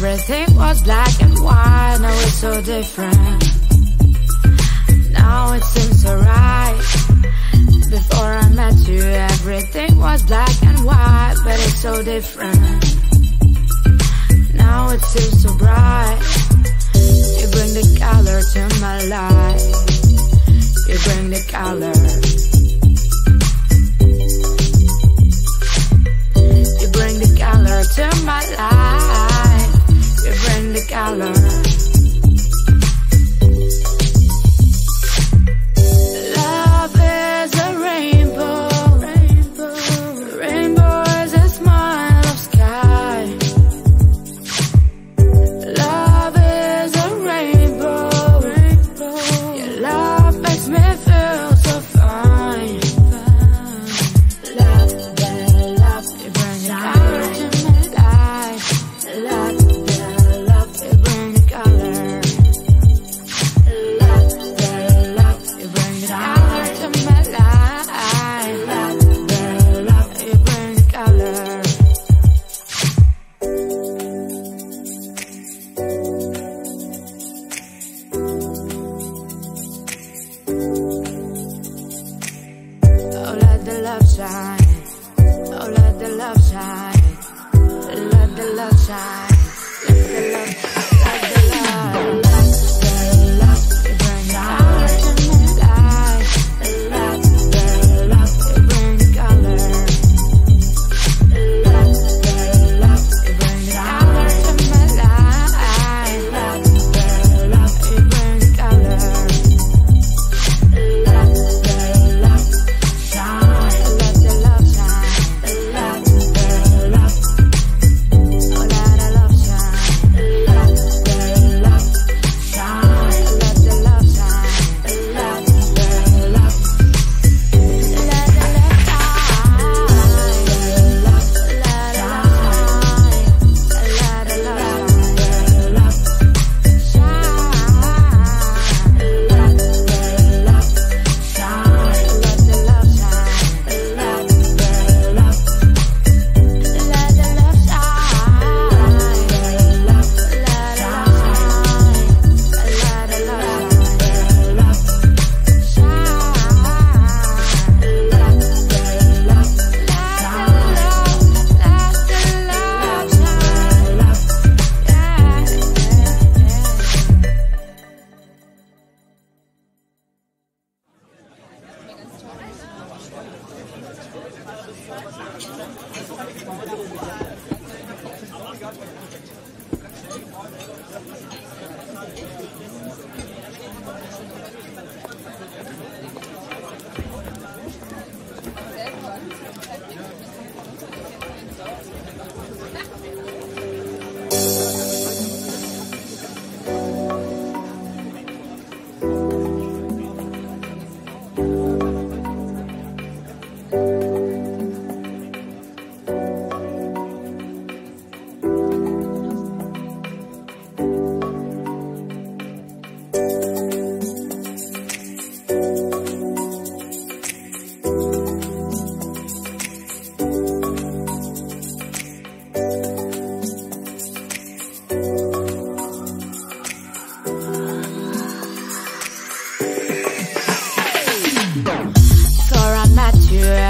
Everything was black and white, now it's so different. Now it seems so right. Before I met you, everything was black and white, but it's so different. Now it seems so bright. You bring the color to my life. You bring the color. You bring the color to my life. You bring the color. Love is a rainbow. Rainbow is a smile of sky. Love is a rainbow. Your love makes me feel so fine. Love, love, you bring the color to my life. Love.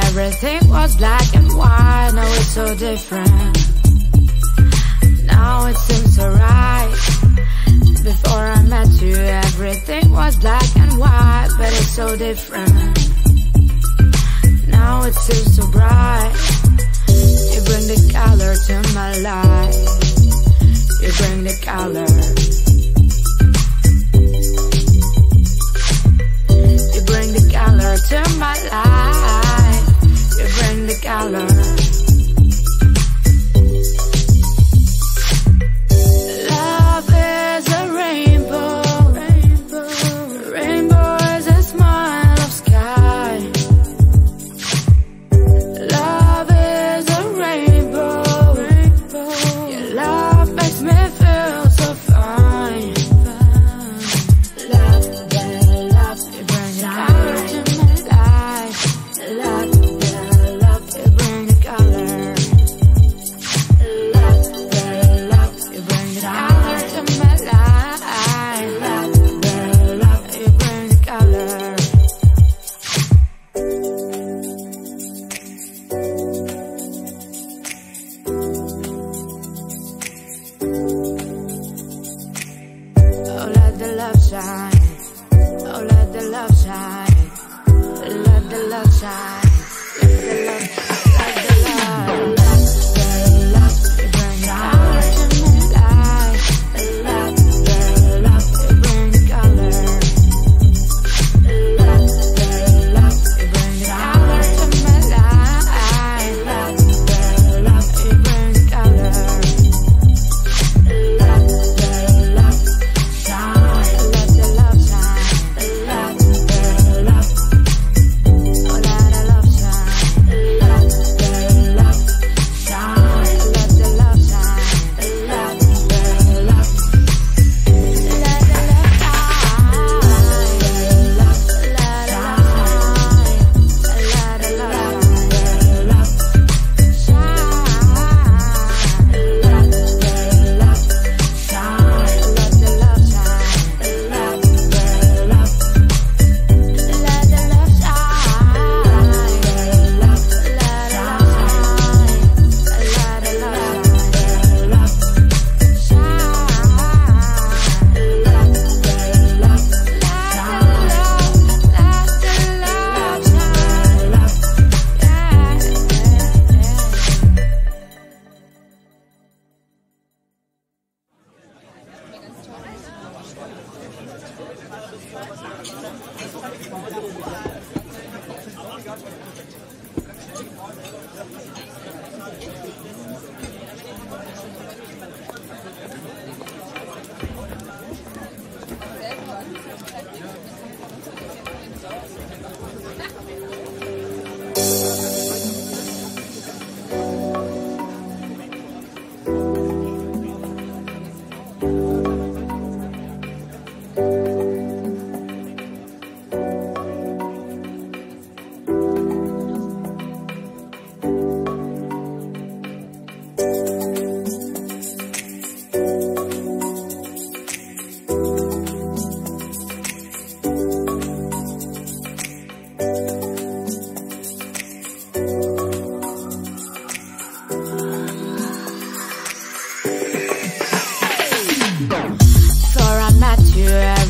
Everything was black and white, now it's so different. Now it seems so right. Before I met you, everything was black and white, but it's so different. Now it seems so bright. You bring the color to my life. You bring the color. You bring the color to my life. You bring the color.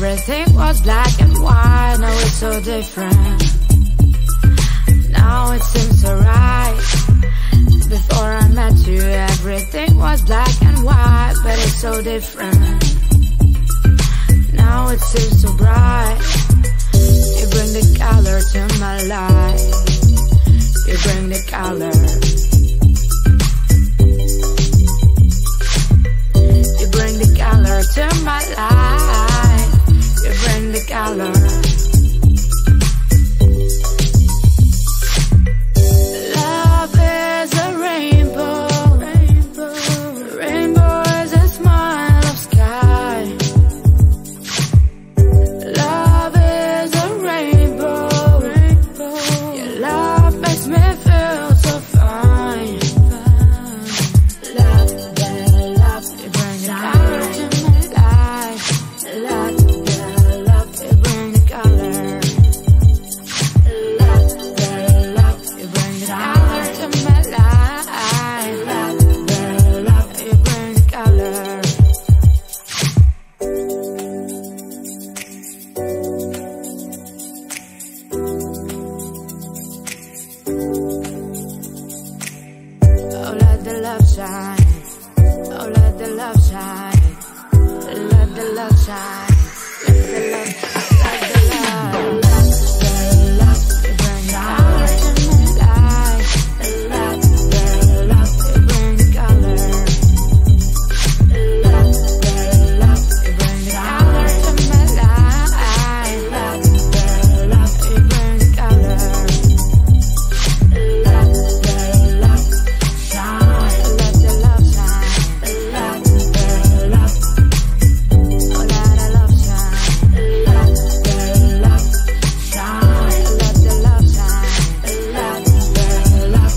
Everything was black and white, now it's so different. Now it seems so right. Before I met you, everything was black and white, but it's so different. Now it seems so bright. You bring the color to my life. You bring the color. You bring the color to my life. You bring the color. Love is a rainbow. Rainbow is a smile of sky. Love is a rainbow. Your love makes me feel so fine. Oh, let the love shine. Oh, let the love shine. Let the love shine. Let the love, let the love, bring the color to my life. Let the love, bring the color. Let the love, bring the color to my life. Let the love, bring the color. Let the love shine. Let the love shine. Let the love, oh, let the love shine. Let the love shine. Let the love shine. Let the love, let the love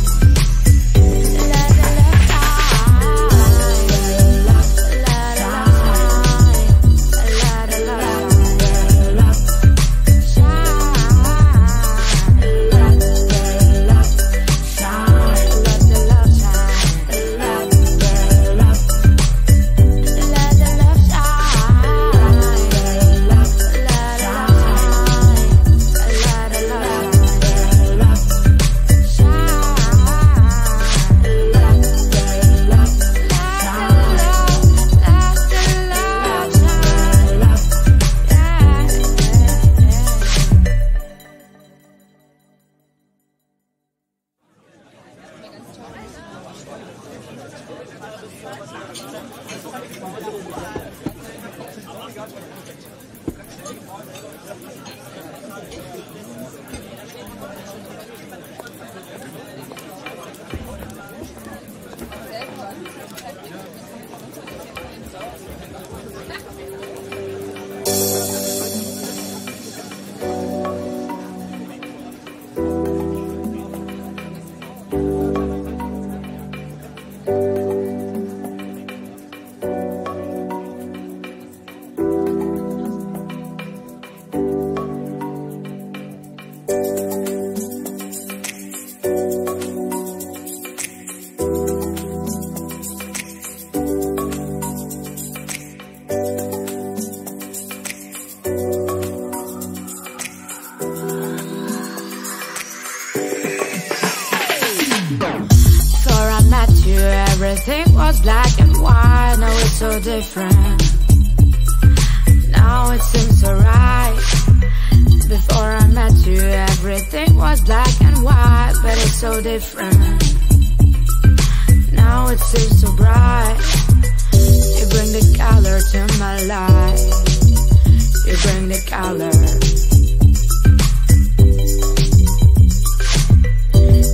everything was black and white, now it's so different. Now it seems so right. Before I met you, everything was black and white, but it's so different. Now it seems so bright. You bring the color to my life. You bring the color.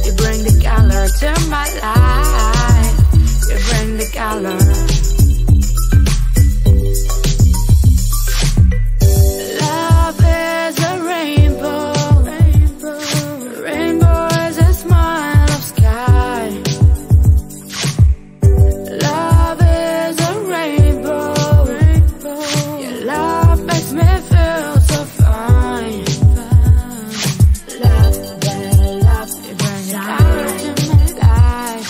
You bring the color to my life. You bring the color. Love is a rainbow. Rainbow is a smile of sky. Love is a rainbow. Your love makes me feel so fine. Love, you bring the color to my life.